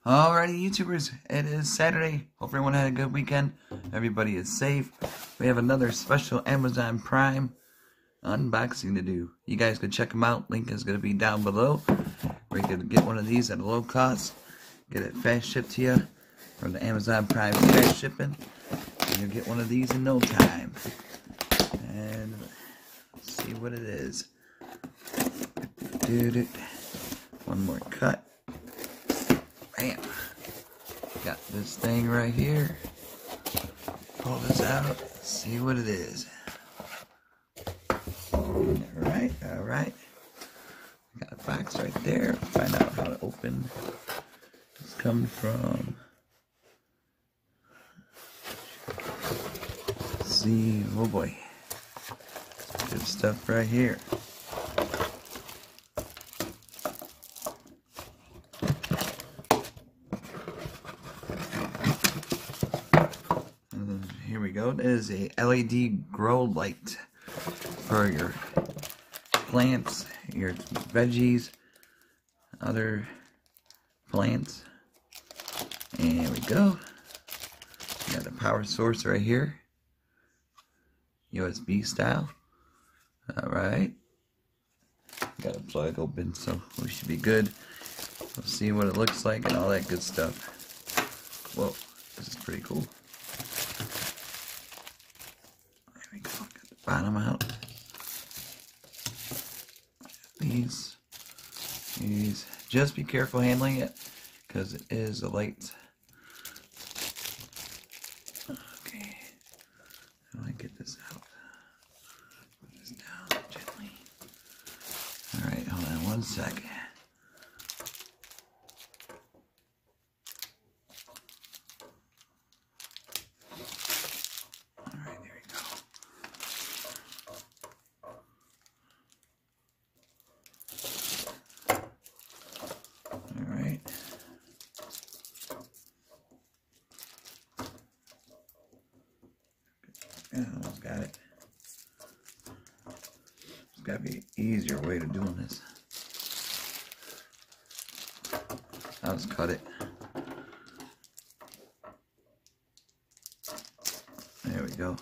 Alrighty, YouTubers, it is Saturday. Hope everyone had a good weekend. Everybody is safe. We have another special Amazon Prime unboxing to do. You guys can check them out. Link is going to be down below. Where you can get one of these at a low cost. Get it fast shipped to you from the Amazon Prime fast shipping. And you'll get one of these in no time. And let's see what it is. One more cut. Bam. Got this thing right here. Pull this out. See what it is. Alright, alright. Got a box right there. Find out how to open. This comes from. Let's see. Oh boy. Good stuff right here. Here we go. It is a LED grow light for your plants, your veggies, other plants. And we go. Got a power source right here, USB style. Alright. Got a plug open, so we should be good. We'll see what it looks like and all that good stuff. Whoa, this is pretty cool. There we go. Got the bottom out. These. Just be careful handling it, because it is a light. Okay. How do I get this out? Put this down gently. Alright, hold on one second. Alright, there we go. Alright. Yeah, almost got it. There's got to be an easier way to doing this. I'll just cut it. There we go.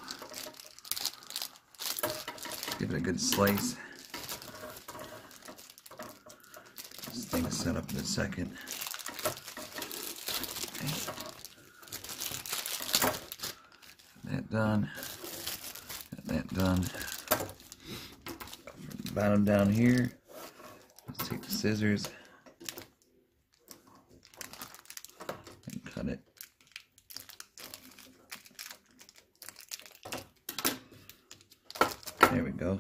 Give it a good slice. This thing's set up in a second. Okay. Got that done. Got that done. From the bottom down here, let's take the scissors and cut it. There we go.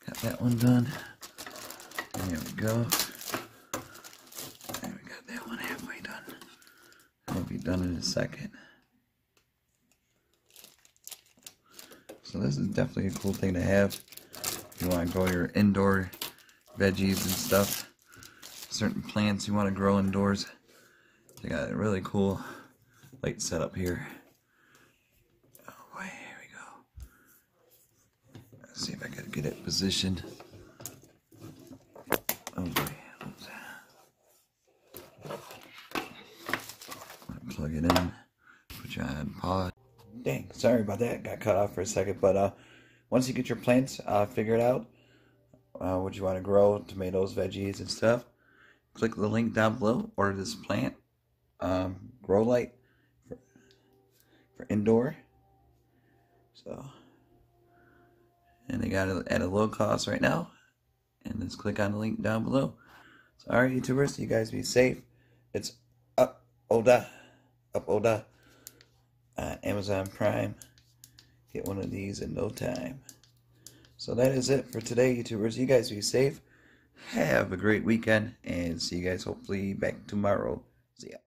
Got that one done. There we go. There we got that one halfway done. That'll be done in a second. So this is definitely a cool thing to have. If you want to grow your indoor veggies and stuff. Certain plants you want to grow indoors. They got a really cool light setup here. Oh boy, here we go. Let's see if I can get it positioned. Oh boy. Oops. Plug it in. Put you on pause. Dang, sorry about that. Got cut off for a second. But once you get your plants figured out, what you want to grow, tomatoes, veggies, and stuff, click the link down below. Order this plant grow light for indoor. So, and they got it at a low cost right now. And just click on the link down below. So, alright, YouTubers, you guys be safe. It's UPODA. Amazon Prime. Get one of these in no time. So that is it for today, YouTubers. You guys be safe. Have a great weekend. And see you guys hopefully back tomorrow. See ya.